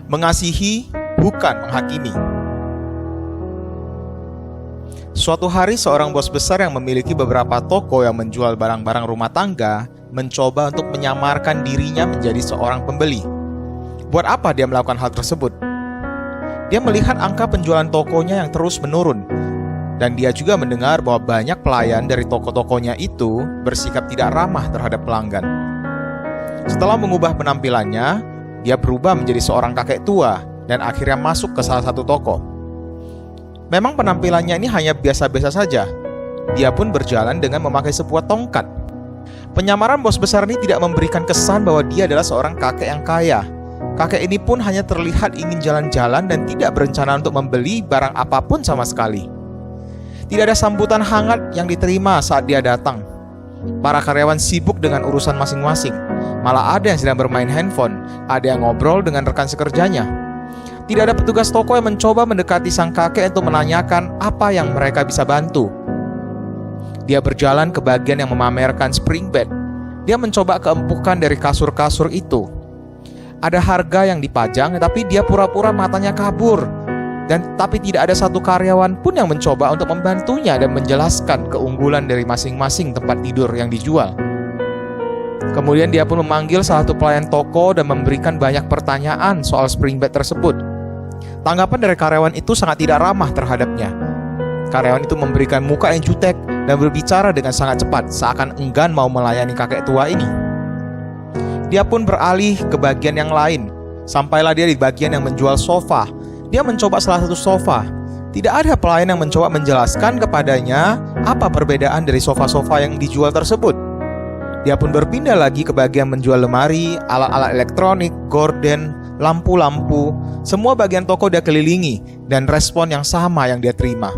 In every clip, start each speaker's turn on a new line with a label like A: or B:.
A: Mengasihi, bukan menghakimi. Suatu hari seorang bos besar yang memiliki beberapa toko yang menjual barang-barang rumah tangga mencoba untuk menyamarkan dirinya menjadi seorang pembeli. Buat apa dia melakukan hal tersebut? Dia melihat angka penjualan tokonya yang terus menurun, dan dia juga mendengar bahwa banyak pelayan dari toko-tokonya itu bersikap tidak ramah terhadap pelanggan. Setelah mengubah penampilannya, dia berubah menjadi seorang kakek tua dan akhirnya masuk ke salah satu toko. Memang penampilannya ini hanya biasa-biasa saja. Dia pun berjalan dengan memakai sebuah tongkat. Penyamaran bos besar ini tidak memberikan kesan bahwa dia adalah seorang kakek yang kaya. Kakek ini pun hanya terlihat ingin jalan-jalan dan tidak berencana untuk membeli barang apapun sama sekali. Tidak ada sambutan hangat yang diterima saat dia datang. Para karyawan sibuk dengan urusan masing-masing. Malah ada yang sedang bermain handphone, ada yang ngobrol dengan rekan sekerjanya. Tidak ada petugas toko yang mencoba mendekati sang kakek untuk menanyakan apa yang mereka bisa bantu. Dia berjalan ke bagian yang memamerkan spring bed. Dia mencoba keempukan dari kasur-kasur itu. Ada harga yang dipajang, tapi dia pura-pura matanya kabur. Tapi tidak ada satu karyawan pun yang mencoba untuk membantunya dan menjelaskan keunggulan dari masing-masing tempat tidur yang dijual. Kemudian dia pun memanggil salah satu pelayan toko dan memberikan banyak pertanyaan soal spring bed tersebut. Tanggapan dari karyawan itu sangat tidak ramah terhadapnya. Karyawan itu memberikan muka yang jutek dan berbicara dengan sangat cepat, seakan enggan mau melayani kakek tua ini. Dia pun beralih ke bagian yang lain. Sampailah dia di bagian yang menjual sofa. Dia mencoba salah satu sofa. Tidak ada pelayan yang mencoba menjelaskan kepadanya apa perbedaan dari sofa-sofa yang dijual tersebut. Dia pun berpindah lagi ke bagian menjual lemari, alat-alat elektronik, gorden, lampu-lampu. Semua bagian toko dia kelilingi, dan respon yang sama yang dia terima.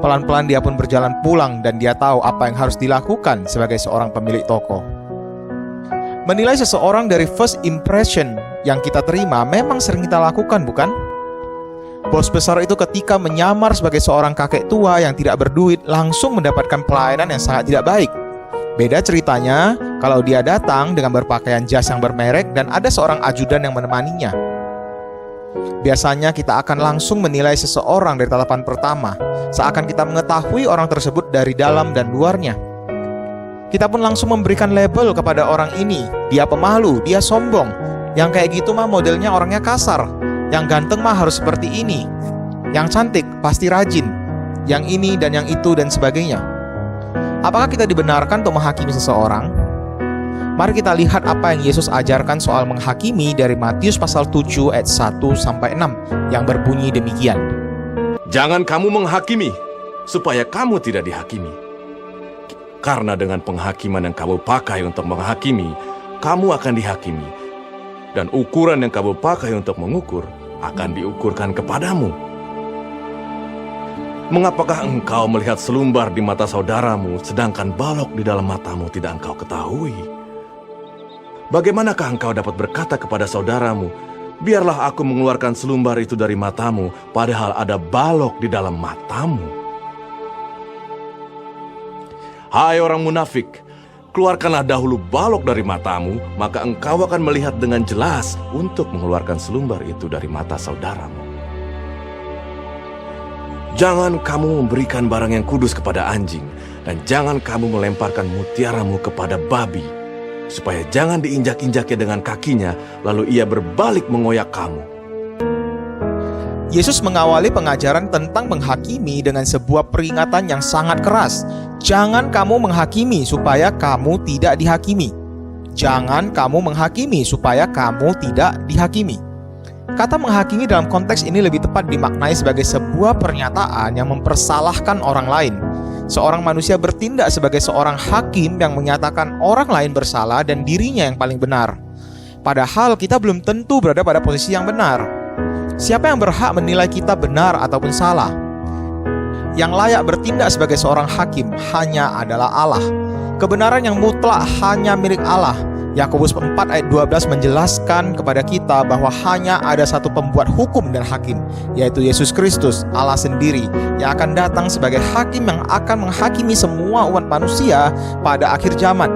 A: Pelan-pelan dia pun berjalan pulang, dan dia tahu apa yang harus dilakukan sebagai seorang pemilik toko. Menilai seseorang dari first impression yang kita terima memang sering kita lakukan, bukan? Bos besar itu ketika menyamar sebagai seorang kakek tua yang tidak berduit langsung mendapatkan pelayanan yang sangat tidak baik. Beda ceritanya kalau dia datang dengan berpakaian jas yang bermerek dan ada seorang ajudan yang menemaninya. Biasanya kita akan langsung menilai seseorang dari tatapan pertama, seakan kita mengetahui orang tersebut dari dalam dan luarnya. Kita pun langsung memberikan label kepada orang ini. Dia pemalu, dia sombong. Yang kayak gitu mah modelnya orangnya kasar. Yang ganteng mah harus seperti ini. Yang cantik pasti rajin. Yang ini dan yang itu dan sebagainya. Apakah kita dibenarkan untuk menghakimi seseorang? Mari kita lihat apa yang Yesus ajarkan soal menghakimi dari Matius pasal 7 ayat 1-6 yang berbunyi demikian.
B: Jangan kamu menghakimi, supaya kamu tidak dihakimi. Karena dengan penghakiman yang kamu pakai untuk menghakimi, kamu akan dihakimi. Dan ukuran yang kamu pakai untuk mengukur akan diukurkan kepadamu. Mengapakah engkau melihat selumbar di mata saudaramu, sedangkan balok di dalam matamu tidak engkau ketahui? Bagaimanakah engkau dapat berkata kepada saudaramu, biarlah aku mengeluarkan selumbar itu dari matamu, padahal ada balok di dalam matamu? Hai orang munafik, keluarkanlah dahulu balok dari matamu, maka engkau akan melihat dengan jelas untuk mengeluarkan selumbar itu dari mata saudaramu. Jangan kamu memberikan barang yang kudus kepada anjing, dan jangan kamu melemparkan mutiaramu kepada babi, supaya jangan diinjak-injaknya dengan kakinya, lalu ia berbalik mengoyak kamu.
A: Yesus mengawali pengajaran tentang menghakimi dengan sebuah peringatan yang sangat keras. Jangan kamu menghakimi supaya kamu tidak dihakimi. Jangan kamu menghakimi supaya kamu tidak dihakimi. Kata menghakimi dalam konteks ini lebih tepat dimaknai sebagai sebuah pernyataan yang mempersalahkan orang lain. Seorang manusia bertindak sebagai seorang hakim yang menyatakan orang lain bersalah dan dirinya yang paling benar. Padahal kita belum tentu berada pada posisi yang benar. Siapa yang berhak menilai kita benar ataupun salah? Yang layak bertindak sebagai seorang hakim hanya adalah Allah. Kebenaran yang mutlak hanya milik Allah. Yakobus 4 ayat 12 menjelaskan kepada kita bahwa hanya ada satu pembuat hukum dan hakim, yaitu Yesus Kristus, Allah sendiri, yang akan datang sebagai hakim yang akan menghakimi semua umat manusia pada akhir zaman.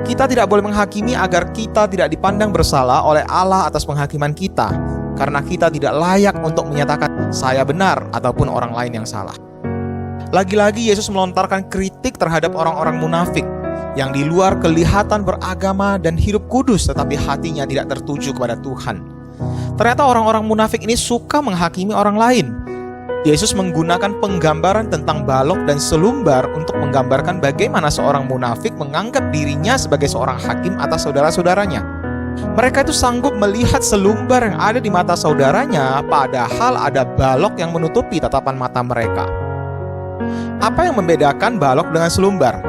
A: Kita tidak boleh menghakimi agar kita tidak dipandang bersalah oleh Allah atas penghakiman kita, karena kita tidak layak untuk menyatakan saya benar ataupun orang lain yang salah. Lagi-lagi Yesus melontarkan kritik terhadap orang-orang munafik yang di luar kelihatan beragama dan hidup kudus, tetapi hatinya tidak tertuju kepada Tuhan. Ternyata orang-orang munafik ini suka menghakimi orang lain. Yesus menggunakan penggambaran tentang balok dan selumbar untuk menggambarkan bagaimana seorang munafik menganggap dirinya sebagai seorang hakim atas saudara-saudaranya. Mereka itu sanggup melihat selumbar yang ada di mata saudaranya, padahal ada balok yang menutupi tatapan mata mereka. Apa yang membedakan balok dengan selumbar?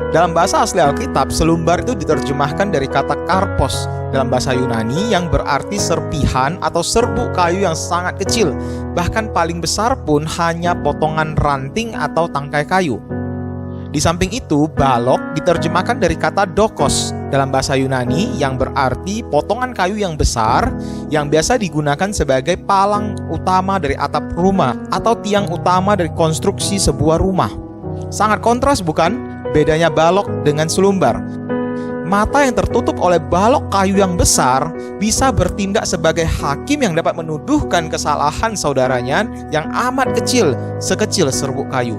A: Dalam bahasa asli Alkitab, selumbar itu diterjemahkan dari kata karpos dalam bahasa Yunani yang berarti serpihan atau serbuk kayu yang sangat kecil. Bahkan paling besar pun hanya potongan ranting atau tangkai kayu. Di samping itu, balok diterjemahkan dari kata dokos dalam bahasa Yunani yang berarti potongan kayu yang besar yang biasa digunakan sebagai palang utama dari atap rumah atau tiang utama dari konstruksi sebuah rumah. Sangat kontras bukan? Bedanya balok dengan selumbar. Mata yang tertutup oleh balok kayu yang besar bisa bertindak sebagai hakim yang dapat menuduhkan kesalahan saudaranya yang amat kecil, sekecil serbuk kayu.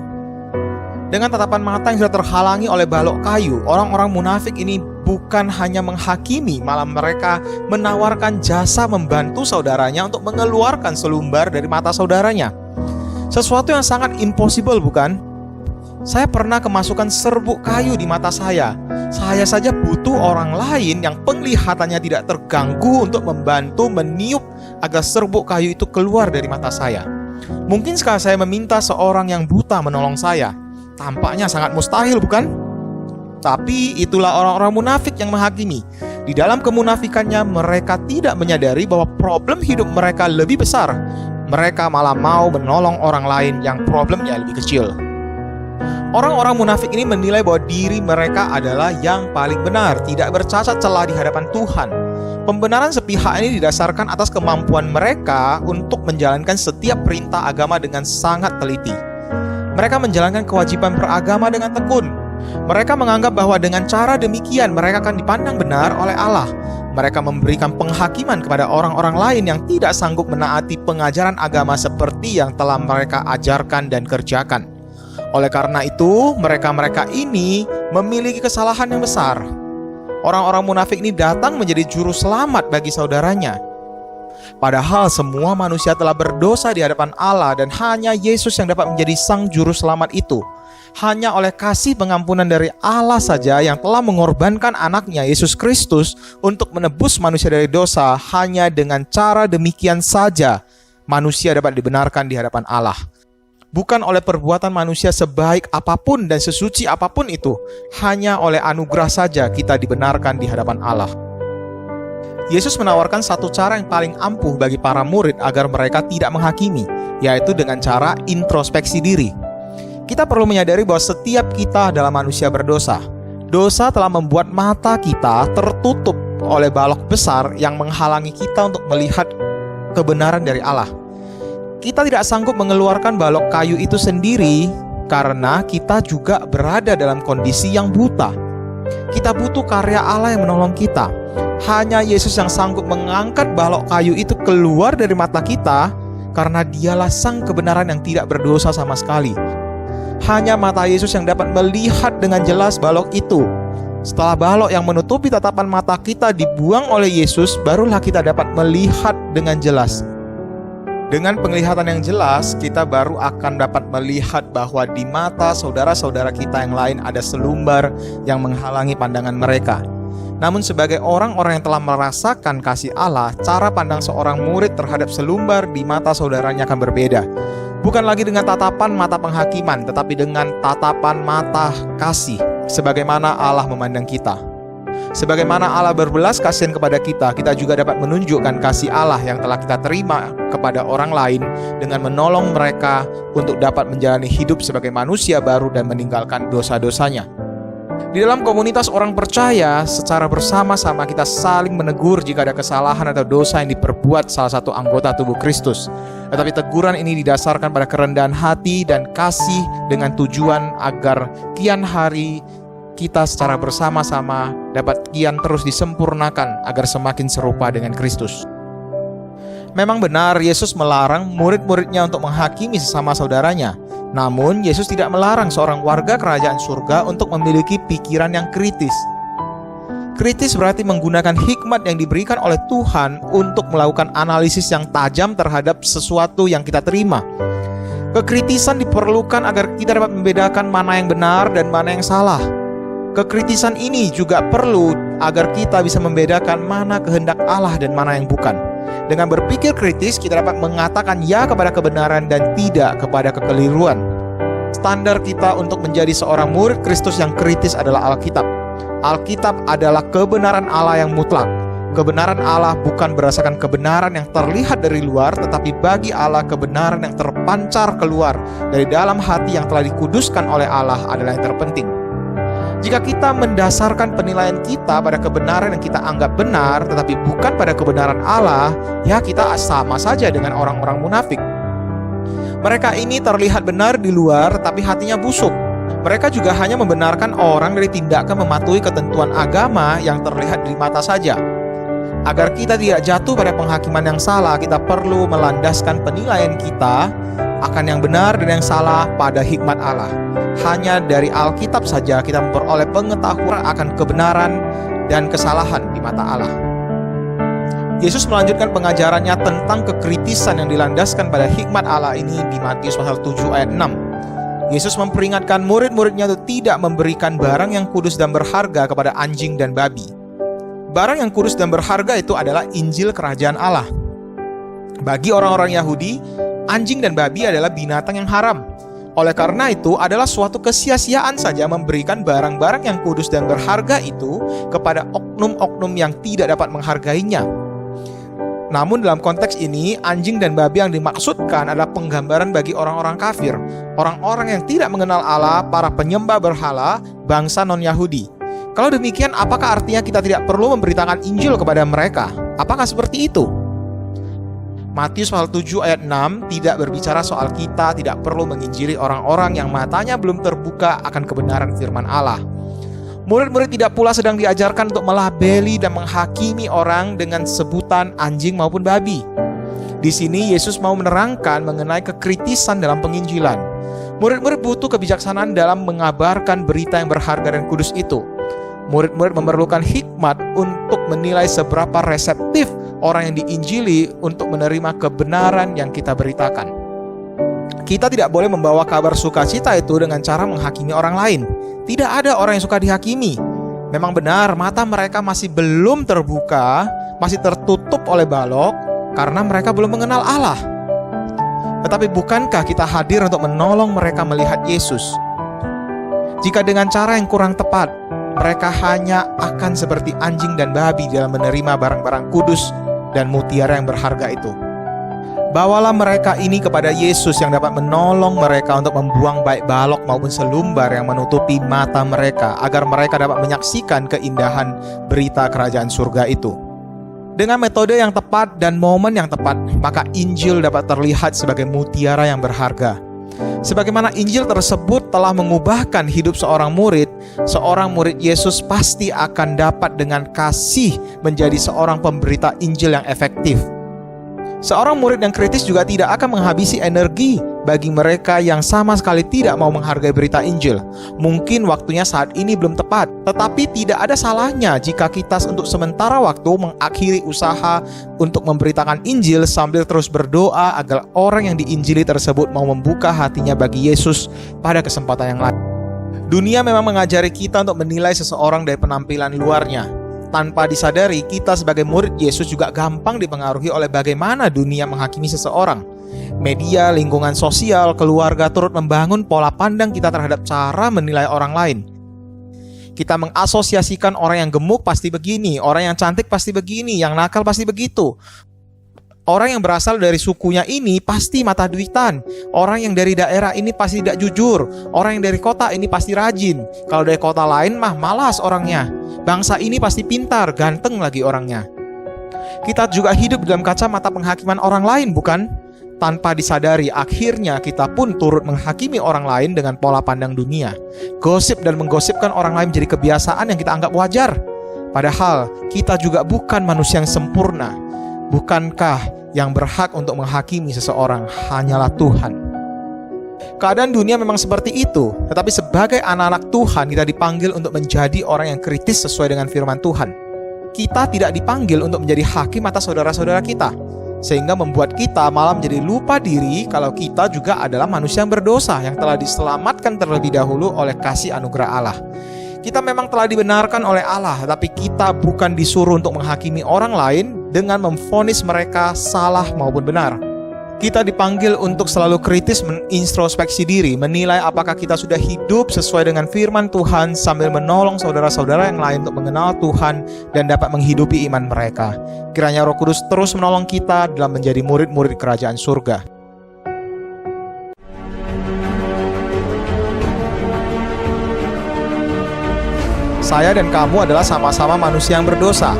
A: Dengan tatapan mata yang sudah terhalangi oleh balok kayu, orang-orang munafik ini bukan hanya menghakimi, malah mereka menawarkan jasa membantu saudaranya untuk mengeluarkan selumbar dari mata saudaranya. Sesuatu yang sangat impossible bukan? Saya pernah kemasukan serbuk kayu di mata saya. Saya saja butuh orang lain yang penglihatannya tidak terganggu untuk membantu meniup agar serbuk kayu itu keluar dari mata saya. Mungkin sekali saya meminta seorang yang buta menolong saya. Tampaknya sangat mustahil bukan? Tapi itulah orang-orang munafik yang menghakimi. Di dalam kemunafikannya mereka tidak menyadari bahwa problem hidup mereka lebih besar. Mereka malah mau menolong orang lain yang problemnya lebih kecil. Orang-orang munafik ini menilai bahwa diri mereka adalah yang paling benar, tidak bercacat celah di hadapan Tuhan. Pembenaran sepihak ini didasarkan atas kemampuan mereka untuk menjalankan setiap perintah agama dengan sangat teliti. Mereka menjalankan kewajiban beragama dengan tekun. Mereka menganggap bahwa dengan cara demikian mereka akan dipandang benar oleh Allah. Mereka memberikan penghakiman kepada orang-orang lain yang tidak sanggup menaati pengajaran agama seperti yang telah mereka ajarkan dan kerjakan. Oleh karena itu, mereka-mereka ini memiliki kesalahan yang besar. Orang-orang munafik ini datang menjadi juru selamat bagi saudaranya. Padahal semua manusia telah berdosa di hadapan Allah dan hanya Yesus yang dapat menjadi sang juru selamat itu. Hanya oleh kasih pengampunan dari Allah saja yang telah mengorbankan anaknya Yesus Kristus untuk menebus manusia dari dosa. Hanya dengan cara demikian saja manusia dapat dibenarkan di hadapan Allah. Bukan oleh perbuatan manusia sebaik apapun dan sesuci apapun itu. Hanya oleh anugerah saja kita dibenarkan di hadapan Allah. Yesus menawarkan satu cara yang paling ampuh bagi para murid agar mereka tidak menghakimi, yaitu dengan cara introspeksi diri. Kita perlu menyadari bahwa setiap kita adalah manusia berdosa. Dosa telah membuat mata kita tertutup oleh balok besar yang menghalangi kita untuk melihat kebenaran dari Allah. Kita tidak sanggup mengeluarkan balok kayu itu sendiri karena kita juga berada dalam kondisi yang buta. Kita butuh karya Allah yang menolong kita. Hanya Yesus yang sanggup mengangkat balok kayu itu keluar dari mata kita karena dialah sang kebenaran yang tidak berdosa sama sekali. Hanya mata Yesus yang dapat melihat dengan jelas balok itu. Setelah balok yang menutupi tatapan mata kita dibuang oleh Yesus, barulah kita dapat melihat dengan jelas. Dengan penglihatan yang jelas, kita baru akan dapat melihat bahwa di mata saudara-saudara kita yang lain ada selumbar yang menghalangi pandangan mereka. Namun sebagai orang-orang yang telah merasakan kasih Allah, cara pandang seorang murid terhadap selumbar di mata saudaranya akan berbeda. Bukan lagi dengan tatapan mata penghakiman, tetapi dengan tatapan mata kasih, sebagaimana Allah memandang kita. Sebagaimana Allah berbelas kasihan kepada kita, kita juga dapat menunjukkan kasih Allah yang telah kita terima kepada orang lain dengan menolong mereka untuk dapat menjalani hidup sebagai manusia baru dan meninggalkan dosa-dosanya. Di dalam komunitas orang percaya, secara bersama-sama kita saling menegur jika ada kesalahan atau dosa yang diperbuat salah satu anggota tubuh Kristus. Tetapi teguran ini didasarkan pada kerendahan hati dan kasih dengan tujuan agar kian hari kita secara bersama-sama dapat kian terus disempurnakan agar semakin serupa dengan Kristus. Memang benar Yesus melarang murid-muridnya untuk menghakimi sesama saudaranya. Namun Yesus tidak melarang seorang warga kerajaan surga untuk memiliki pikiran yang kritis. Kritis berarti menggunakan hikmat yang diberikan oleh Tuhan untuk melakukan analisis yang tajam terhadap sesuatu yang kita terima. Kekritisan diperlukan agar kita dapat membedakan mana yang benar dan mana yang salah. Kekritisan ini juga perlu agar kita bisa membedakan mana kehendak Allah dan mana yang bukan. Dengan berpikir kritis, kita dapat mengatakan ya kepada kebenaran dan tidak kepada kekeliruan. Standar kita untuk menjadi seorang murid Kristus yang kritis adalah Alkitab. Alkitab adalah kebenaran Allah yang mutlak. Kebenaran Allah bukan berdasarkan kebenaran yang terlihat dari luar, tetapi bagi Allah kebenaran yang terpancar keluar dari dalam hati yang telah dikuduskan oleh Allah adalah yang terpenting. Jika kita mendasarkan penilaian kita pada kebenaran yang kita anggap benar, tetapi bukan pada kebenaran Allah, ya kita sama saja dengan orang-orang munafik. Mereka ini terlihat benar di luar, tetapi hatinya busuk. Mereka juga hanya membenarkan orang dari tindakan mematuhi ketentuan agama yang terlihat di mata saja. Agar kita tidak jatuh pada penghakiman yang salah, kita perlu melandaskan penilaian kita akan yang benar dan yang salah pada hikmat Allah. Hanya dari Alkitab saja kita memperoleh pengetahuan akan kebenaran dan kesalahan di mata Allah. Yesus melanjutkan pengajarannya tentang kekritisan yang dilandaskan pada hikmat Allah ini di Matius pasal 7 ayat 6. Yesus memperingatkan murid-muridnya untuk tidak memberikan barang yang kudus dan berharga kepada anjing dan babi. Barang yang kudus dan berharga itu adalah Injil Kerajaan Allah. Bagi orang-orang Yahudi, anjing dan babi adalah binatang yang haram. Oleh karena itu, adalah suatu kesia-siaan saja memberikan barang-barang yang kudus dan berharga itu kepada oknum-oknum yang tidak dapat menghargainya. Namun dalam konteks ini, anjing dan babi yang dimaksudkan adalah penggambaran bagi orang-orang kafir, orang-orang yang tidak mengenal Allah, para penyembah berhala, bangsa non-Yahudi. Kalau demikian, apakah artinya kita tidak perlu memberitakan Injil kepada mereka? Apakah seperti itu? Matius pasal 7 ayat 6 tidak berbicara soal kita tidak perlu menginjili orang-orang yang matanya belum terbuka akan kebenaran firman Allah. Murid-murid tidak pula sedang diajarkan untuk melabeli dan menghakimi orang dengan sebutan anjing maupun babi. Di sini Yesus mau menerangkan mengenai kekritisan dalam penginjilan. Murid-murid butuh kebijaksanaan dalam mengabarkan berita yang berharga dan kudus itu. Murid-murid memerlukan hikmat untuk menilai seberapa reseptif orang yang diinjili untuk menerima kebenaran yang kita beritakan. Kita tidak boleh membawa kabar sukacita itu dengan cara menghakimi orang lain. Tidak ada orang yang suka dihakimi. Memang benar, mata mereka masih belum terbuka, masih tertutup oleh balok, karena mereka belum mengenal Allah. Tetapi bukankah kita hadir untuk menolong mereka melihat Yesus? Jika dengan cara yang kurang tepat, mereka hanya akan seperti anjing dan babi dalam menerima barang-barang kudus dan mutiara yang berharga itu. Bawalah mereka ini kepada Yesus yang dapat menolong mereka untuk membuang baik balok maupun selumbar yang menutupi mata mereka, agar mereka dapat menyaksikan keindahan berita kerajaan surga itu. Dengan metode yang tepat dan momen yang tepat, maka Injil dapat terlihat sebagai mutiara yang berharga. Sebagaimana Injil tersebut telah mengubahkan hidup seorang murid Yesus pasti akan dapat dengan kasih menjadi seorang pemberita Injil yang efektif. Seorang murid yang kritis juga tidak akan menghabisi energi bagi mereka yang sama sekali tidak mau menghargai berita Injil. Mungkin waktunya saat ini belum tepat, tetapi tidak ada salahnya jika kita untuk sementara waktu mengakhiri usaha untuk memberitakan Injil sambil terus berdoa agar orang yang diinjili tersebut mau membuka hatinya bagi Yesus pada kesempatan yang lain. Dunia memang mengajari kita untuk menilai seseorang dari penampilan luarnya. Tanpa disadari, kita sebagai murid Yesus juga gampang dipengaruhi oleh bagaimana dunia menghakimi seseorang. Media, lingkungan sosial, keluarga turut membangun pola pandang kita terhadap cara menilai orang lain. Kita mengasosiasikan orang yang gemuk pasti begini, orang yang cantik pasti begini, yang nakal pasti begitu. Orang yang berasal dari sukunya ini pasti mata duitan. Orang yang dari daerah ini pasti tidak jujur. Orang yang dari kota ini pasti rajin. Kalau dari kota lain mah malas orangnya. Bangsa ini pasti pintar, ganteng lagi orangnya. Kita juga hidup dalam kacamata penghakiman orang lain, bukan? tanpa disadari, akhirnya kita pun turut menghakimi orang lain dengan pola pandang dunia. Gosip dan menggosipkan orang lain menjadi kebiasaan yang kita anggap wajar. Padahal kita juga bukan manusia yang sempurna. Bukankah yang berhak untuk menghakimi seseorang hanyalah Tuhan? Keadaan dunia memang seperti itu, tetapi sebagai anak-anak Tuhan kita dipanggil untuk menjadi orang yang kritis sesuai dengan firman Tuhan. Kita tidak dipanggil untuk menjadi hakim atas saudara-saudara kita, sehingga membuat kita malah menjadi lupa diri kalau kita juga adalah manusia yang berdosa yang telah diselamatkan terlebih dahulu oleh kasih anugerah Allah. Kita memang telah dibenarkan oleh Allah, tapi kita bukan disuruh untuk menghakimi orang lain dengan memvonis mereka salah maupun benar. Kita dipanggil untuk selalu kritis mengintrospeksi diri, menilai apakah kita sudah hidup sesuai dengan firman Tuhan sambil menolong saudara-saudara yang lain untuk mengenal Tuhan dan dapat menghidupi iman mereka. Kiranya Roh Kudus terus menolong kita dalam menjadi murid-murid kerajaan surga. Saya dan kamu adalah sama-sama manusia yang berdosa.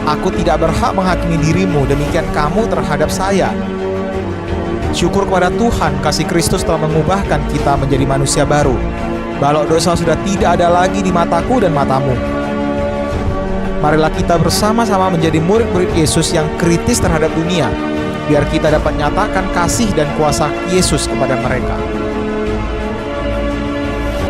A: Aku tidak berhak menghakimi dirimu, demikian kamu terhadap saya. Syukur kepada Tuhan, kasih Kristus telah mengubahkan kita menjadi manusia baru. Balok dosa sudah tidak ada lagi di mataku dan matamu. Marilah kita bersama-sama menjadi murid-murid Yesus yang kritis terhadap dunia, biar kita dapat nyatakan kasih dan kuasa Yesus kepada mereka.